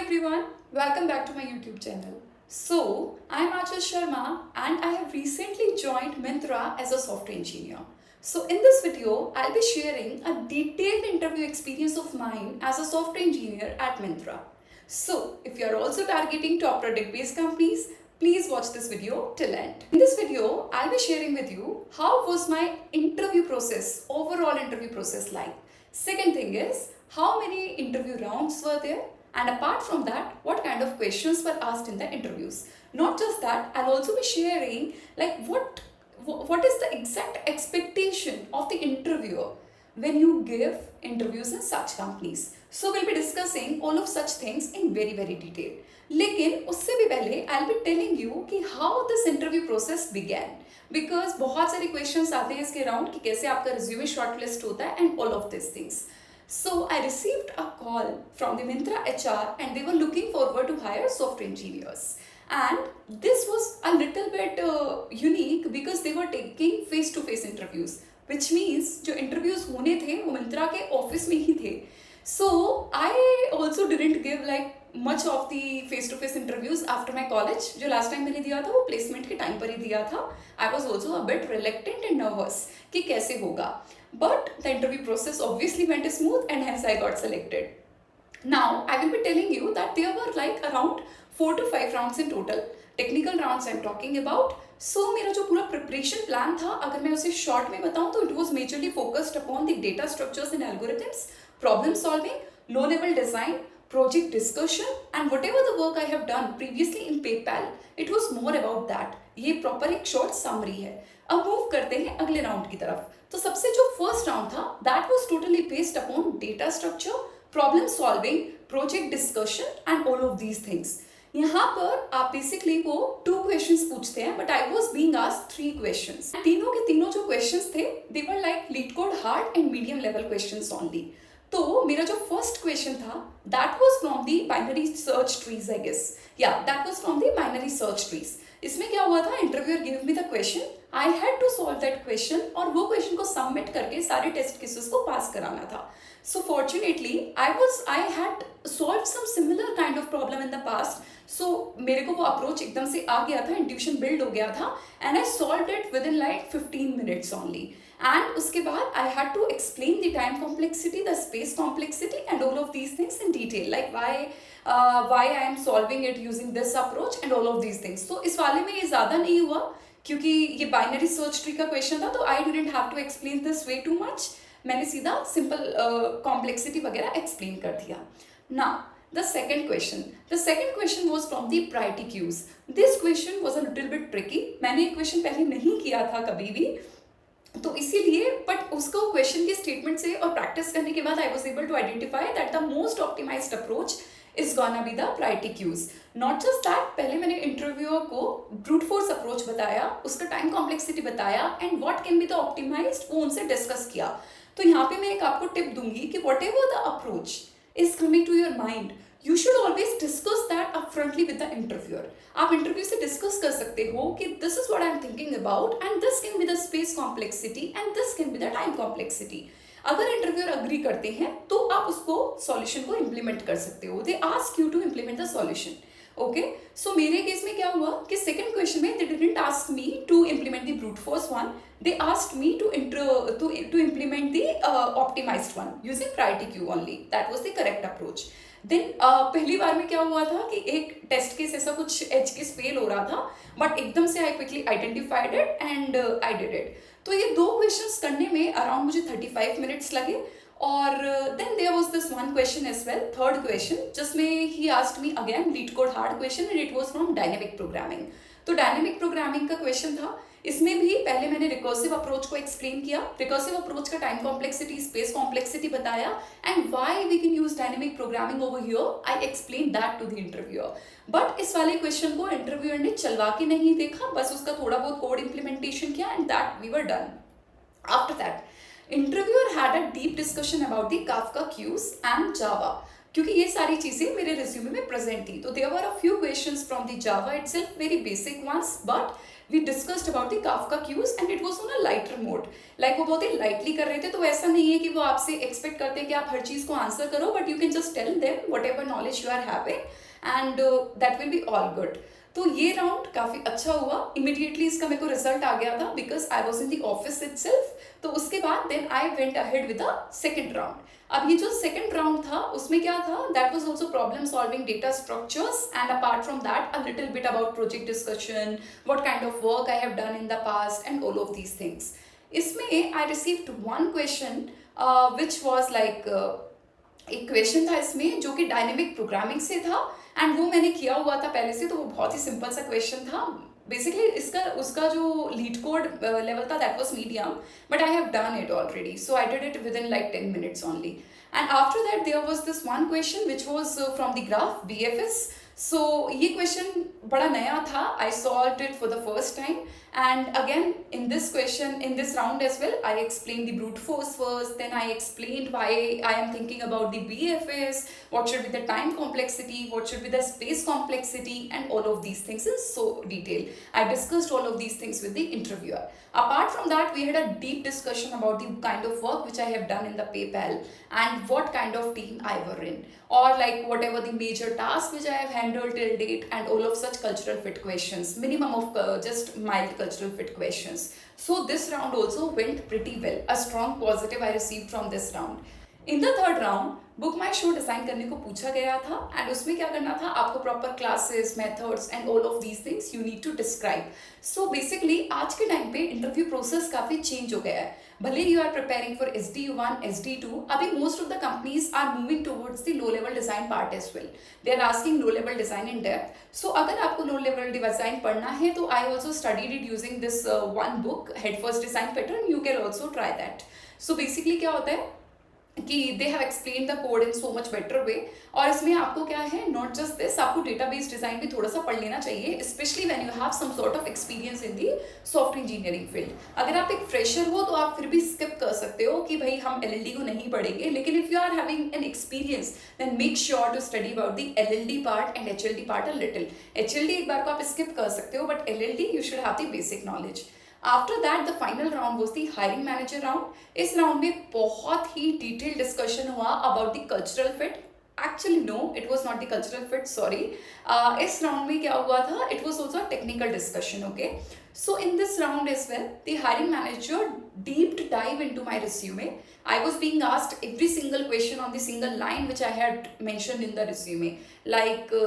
everyone, welcome back to my YouTube channel. So, I am Achal Sharma and I have recently joined Myntra as a software engineer. So, in this video, I'll be sharing a detailed interview experience of mine as a software engineer at Myntra. So, if you are also targeting top product-based companies, please watch this video till end. In this video, I'll be sharing with you how was my interview process, overall interview process like. Second thing is, how many interview rounds were there? And apart from that, what kind of questions were asked in the interviews? Not just that, I'll also be sharing like what is the exact expectation of the interviewer when you give interviews in such companies. So we'll be discussing all of such things in very detail. लेकिन उससे भी पहले I'll be telling you कि how this interview process began. Because बहुत सारे questions आते हैं इसके राउंड कि कैसे आपका resume shortlist होता है and all of these things. So I received a call from the Myntra HR and they were looking forward to hire software engineers. And this was a little bit unique because they were taking face-to-face interviews, which means जो interviews होने थे वो Myntra के office में ही थे. So I also didn't give like much of the face-to-face interviews after my college. जो last time मैंने दिया था वो placement के time पर ही दिया था. I was also a bit reluctant and nervous कि कैसे होगा. But the interview process obviously went smooth and hence I got selected. Now I will be telling you that there were like around 4 to 5 rounds in total. Technical rounds I'm talking about. So मेरा जो पूरा preparation plan था, अगर मैं उसे short में बताऊँ तो it was majorly focused upon the data structures and algorithms, problem solving, low level design, project discussion and whatever the work I have done previously in PayPal, it was more about that. ये proper एक short summary है. अब move करते हैं अगले round की तरफ. तो सबसे जो first round था, that was totally based upon data structure, problem solving, project discussion and all of these things. यहाँ पर आप बेसिकली वो 2 क्वेश्चंस पूछते हैं but I was being asked 3 questions. तीनों के तीनों जो क्वेश्चंस थे they were like LeetCode hard and medium level questions only. तो मेरा जो फर्स्ट क्वेश्चन था that was from the binary search trees I guess. Yeah that was from the binary search trees. इसमें क्या हुआ था, interviewer give me the question, I had to solve that question और वो क्वेश्चन को submit करके सारे टेस्ट केसेस को पास कराना था. So fortunately, I had solved some similar kind of problem in the past. So मेरे को वो approach एकदम से आ गया था, intuition build हो गया था and I solved it within like 15 minutes only. And उसके बाद I had to explain the time complexity, the space complexity and all of these things in detail. Like why I am solving it using this approach and all of these things. So इस वाले में ये ज़्यादा नहीं हुआ क्योंकि ये binary search tree का question था तो I didn't have to explain this way too much. मैंने सीधा सिंपल कॉम्प्लेक्सिटी वगैरह एक्सप्लेन कर दिया. Now the second question was from the priority queues. This question was a little bit tricky. मैंने ये क्वेश्चन पहले नहीं किया था कभी भी तो इसीलिए बट उसको क्वेश्चन के स्टेटमेंट से और प्रैक्टिस करने के बाद I was able to identify that the most optimised approach is gonna be the priority queues. Not just that, पहले मैंने इंटरव्यूअर को brute force अप्रोच बताया, उसका टाइम कॉम्प्लेक्सिटी बताया and what can be the optimised वो उनसे discuss किया. तो यहाँ पे मैं एक आपको टिप दूंगी कि whatever the approach is coming to your mind you should always discuss that upfrontly with the interviewer. आप इंटरव्यू से डिस्कस कर सकते हो कि this is what I am thinking about and this can be the space complexity and this can be the time complexity. अगर interviewer agree करते हैं तो आप उसको सॉल्यूशन को इम्प्लीमेंट कर सकते हो. They ask you to implement the solution. Okay, so मेरे केस में क्या हुआ कि सेकंड क्वेश्चन में they didn't ask me to implement the brute force one, they asked me to implement the optimized one using priority queue only. That was the correct approach. Then पहली बार में क्या हुआ था कि एक टेस्ट केस ऐसा कुछ एज केस फेल हो रहा था बट एकदम से I quickly identified it and I did it. तो ये 2 क्वेश्चंस करने में अराउंड मुझे 35 मिनट्स लगे. और then there was this one question as well, third question, जिसमें he asked me again LeetCode hard question and it was from dynamic programming. तो dynamic programming का क्वेश्चन था. इसमें भी पहले मैंने रिकर्सिव अप्रोच को एक्सप्लेन किया, रिकर्सिव अप्रोच का टाइम कॉम्प्लेक्सिटी, स्पेस कॉम्प्लेक्सिटी बताया and why we can use dynamic programming over here. I explain that to the interviewer. But इस वाले क्वेश्चन को इंटरव्यूअर ने चलवा के नहीं देखा, बस उसका थोड़ा बहुत कोड इंप्लीमेंटेशन किया and that we were done. After that, interviewer had a deep discussion about the Kafka queues and Java. क्योंकि ये सारी चीज़ें मेरे रिज्यूमे में प्रेजेंट थी. तो there were a few questions from the Java itself, very basic ones, but we discussed about the Kafka queues and it was on a lighter mode. Like वो बहुत ही लाइटली कर रहे थे. तो ऐसा नहीं है कि वो आपसे एक्सपेक्ट करते हैं कि आप हर चीज़ को आंसर करो, but you can just tell them whatever knowledge you are having and that will be all good. तो ये राउंड काफ़ी अच्छा हुआ. इमीडिएटली इसका मेरे को रिजल्ट आ गया था because I was in the office itself. तो उसके बाद then I went ahead with a second round. अब ये जो सेकेंड राउंड था उसमें क्या था, that was also problem solving data structures and apart from that a little bit about project discussion, what kind of work I have done in the past and all of these things. इसमें I received one question which was like, एक question था इसमें जो कि dynamic programming से था and वो मैंने किया हुआ था पहले से. तो वो बहुत ही सिंपल सा क्वेश्चन था. बेसिकली इसका उसका जो लीड कोड लेवल था that was medium, but I have done it already, so I did it within like 10 minutes only. And after that there was this one question which was from the graph BFS. So ये question बड़ा नया था. I solved it for the first time and again in this question, in this round as well, I explained the brute force first, then I explained why I am thinking about the BFS, what should be the time complexity, what should be the space complexity, and all of these things in so detail. I discussed all of these things with the interviewer. Apart from that, we had a deep discussion about the kind of work which I have done in the PayPal and what kind of team I were in, or like whatever the major task which I have handled till date, and all of such cultural fit questions, minimum of just mild cultural fit questions. So this round also went pretty well. A strong positive I received from this round. In the third round, book my show design करने को पूछा गया था and उसमें क्या करना था, आपको proper classes, methods and all of these things you need to describe. So basically आज के टाइम पे इंटरव्यू प्रोसेस काफ़ी चेंज हो गया है. भले you are preparing for SD1, SD2, अभी most of the companies are moving towards the low level design part as well. They are asking low level design in depth. So अगर आपको low level design पढ़ना है तो I also studied it using this one book, head first design pattern. You can also try that. So basically क्या होता है कि they have explain the code in so much better way. और इसमें आपको क्या है, नॉट जस्ट दिस, आपको डेटाबेस डिजाइन भी थोड़ा सा पढ़ लेना चाहिए, specially when you have some sort of experience in the software engineering field. अगर आप एक फ्रेशर हो तो आप फिर भी स्किप कर सकते हो कि भाई हम LLD को नहीं पढ़ेंगे, लेकिन if you are having an experience then make sure to study about the LLD part and HLD part a little. HLD एक बार को आप स्किप कर सकते हो, but LLD you should have the basic knowledge. After that the final round was the hiring manager round. इस round में बहुत ही डिटेल डिस्कशन हुआ about the cultural fit. Actually no, it was not the cultural fit, sorry. इस round में क्या हुआ था, it was also technical discussion. Okay, so in this round as well, the hiring manager deep dive into my resume. I was being asked every single question on the single line which I had mentioned in the resume, like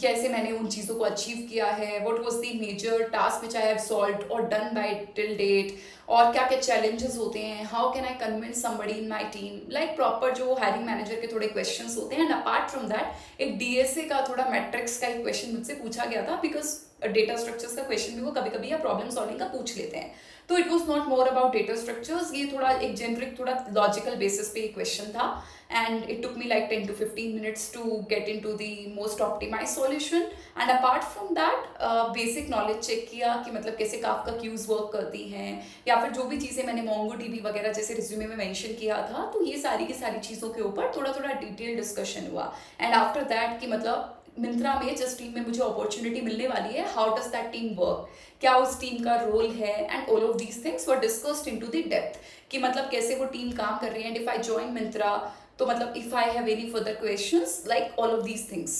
कैसे मैंने उन चीज़ों को achieve किया है, what was the major task which I have solved और done by till date, और क्या क्या चैलेंजेस होते हैं, how can I convince somebody in my team, like proper जो हायरिंग मैनेजर के थोड़े क्वेश्चंस होते हैं. एंड अपार्ट फ्रॉम दैट एक DSA का थोड़ा मैट्रिक्स का एक क्वेश्चन मुझसे पूछा गया था, बिकॉज डेटा स्ट्रक्चर्स का क्वेश्चन भी वो कभी कभी या प्रॉब्लम सॉल्विंग का पूछ लेते हैं. तो it was not more about data structures, ये थोड़ा एक जेनरिक थोड़ा लॉजिकल बेसिस पे एक क्वेश्चन था. and it took me like 10 to 15 minutes to get into the most optimized solution. and apart from that basic knowledge check किया कि मतलब कैसे काफका क्यूज वर्क करती हैं, या फिर जो भी चीज़ें मैंने MongoDB वगैरह जैसे रिज्यूमे में मेंशन किया था, तो ये सारी की सारी चीज़ों के ऊपर थोड़ा थोड़ा डिटेल डिस्कशन हुआ. एंड आफ्टर दैट कि मतलब मिंत्रा में जिस टीम में मुझे अपॉर्चुनिटी मिलने वाली है, how does that team work, क्या उस टीम का रोल है, and all of these things were discussed into the depth कि मतलब कैसे वो टीम काम कर रही है. And if I join Myntra तो मतलब if I have any further questions, like all of these things.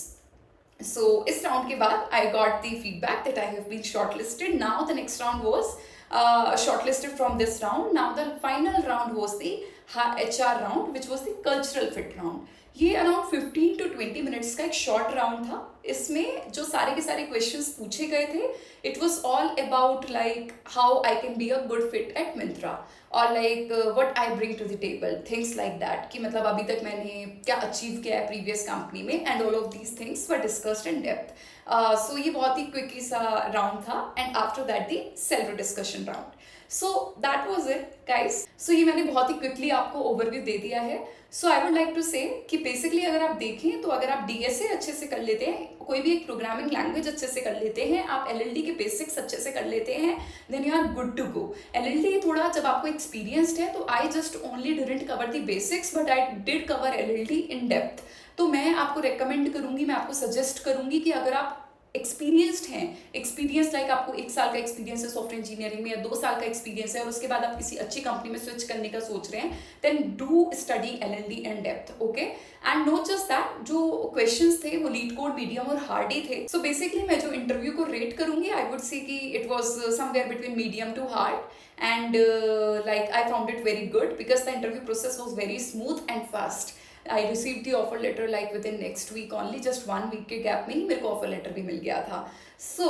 So इस राउंड के बाद I got the feedback that I have been shortlisted. Now the next round was shortlisted from this round. Now the final round was the HR round, which was the cultural fit round. ये around 15 to 20 minutes का एक short round था. इसमें जो सारे के सारे questions पूछे गए थे, it was all about like how I can be a good fit at Myntra, और like what I bring to the table, things like that कि मतलब अभी तक मैंने क्या अचीव किया है प्रीवियस कंपनी में, and all of these things were discussed in depth. So ये बहुत ही क्विकी सा राउंड था. And after that the self discussion round. So that was it guys. सो ये मैंने बहुत ही क्विकली आपको ओवरव्यू दे दिया है। सो आई वुड लाइक टू से कि बेसिकली अगर आप देखें तो अगर आप डीएसए अच्छे से कर लेते हैं, कोई भी एक प्रोग्रामिंग लैंग्वेज अच्छे से कर लेते हैं, आप एलएलडी के बेसिक्स अच्छे से कर लेते हैं, then you are good to go. LLD थोड़ा जब आपको एक्सपीरियंस्ड है, तो I just only didn't cover the basics but I did cover LLD in depth. तो मैं आपको रेकमेंड करूंगी, मैं आपको सजेस्ट करूंगी कि अगर आप एक्सपीरियंस्ड हैं, एक्सपीरियंस लाइक आपको 1 साल का एक्सपीरियंस है सॉफ्टवेयर इंजीनियरिंग में या 2 साल का एक्सपीरियंस है और उसके बाद आप किसी अच्छी कंपनी में स्विच करने का सोच रहे हैं, then do study LLD in depth, okay. And not just that, जो क्वेश्चंस थे वो लीड कोड, मीडियम और हार्ड ही थे। सो बेसिकली मैं जो इंटरव्यू को रेट करूंगी, आई वुड से कि it was somewhere between medium to hard and like I found it very good because the interview process was very smooth and fast. I received the offer letter like within next week only, just 1 week के gap में ही मेरे को offer letter भी मिल गया था। So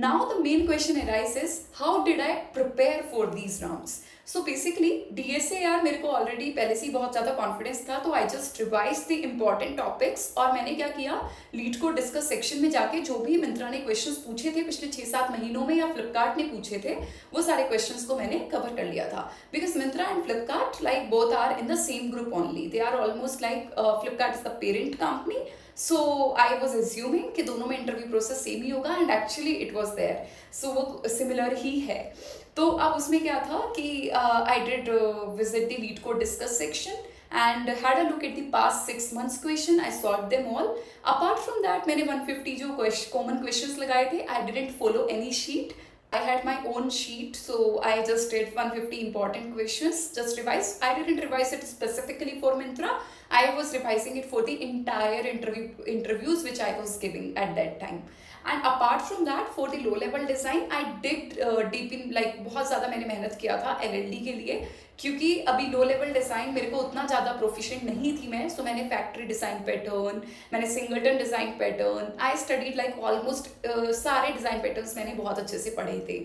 now the main question arises, how did I prepare for these rounds? So basically DSA यार मेरे को ऑलरेडी पहले से ही बहुत ज़्यादा कॉन्फिडेंस था, तो I just revise the important topics और मैंने क्या किया, लीड कोड डिस्कस सेक्शन में जाके जो भी मिंत्रा ने क्वेश्चंस पूछे थे पिछले 6-7 महीनों में या फ्लिपकार्ट ने पूछे थे, वो सारे क्वेश्चंस को मैंने कवर कर लिया था। Because Myntra and Flipkart like both are in the same group only, they are almost like Flipkart is the parent company. So I was assuming कि दोनों में इंटरव्यू प्रोसेस सेम ही होगा एंड actually it was there, so वो सिमिलर ही है। तो अब उसमें क्या था कि I did visit the leet code discuss section and had a look at the past 6 months question. I solved them all. Apart from that, मैंने 150 जो common questions लगाए थे, I didn't follow any sheet. I had my own sheet, so I just did 150 important questions, just revised. I didn't revise it specifically for Myntra. I was revising it for the entire interviews which I was giving at that time. And apart from that, for the low level design, I did deep in like बहुत ज़्यादा मैंने मेहनत किया था LLD के लिए, क्योंकि अभी लो लेवल डिज़ाइन मेरे को उतना ज़्यादा प्रोफिशिएंट नहीं थी मैं। सो मैंने फैक्ट्री डिज़ाइन पैटर्न, मैंने singleton design pattern, I studied like almost सारे डिज़ाइन पैटर्न्स मैंने बहुत अच्छे से पढ़े थे।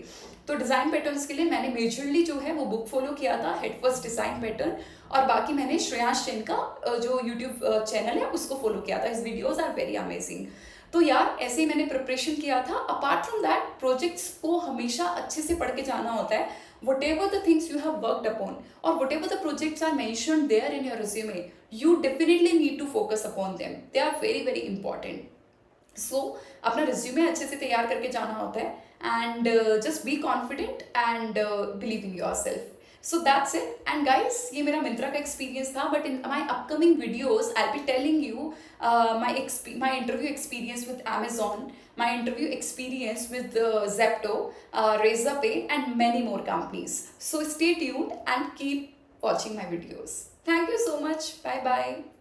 तो डिज़ाइन पैटर्न्स के लिए मैंने मेजरली जो है वो बुक फॉलो किया था, हेड फर्स्ट डिज़ाइन पैटर्न, और बाकी मैंने श्रेयांश जैन का जो यूट्यूब चैनल है उसको फॉलो किया था। His videos are very amazing. तो यार ऐसे ही मैंने प्रिपरेशन किया था। अपार्ट फ्रॉम दैट, प्रोजेक्ट्स को हमेशा अच्छे से पढ़ के जाना होता है। whatever the things you have worked upon or whatever the projects are mentioned there in your resume, you definitely need to focus upon them. They are very very important. So अपना resume अच्छे से तैयार करके जाना होता है and just be confident and believe in yourself. So that's it. And guys, ये मेरा मिंत्रा का experience था, but in my upcoming videos I'll be telling you my interview experience with Amazon, my interview experience with Zepto, Razorpay and many more companies. So stay tuned and keep watching my videos. Thank you so much. Bye bye.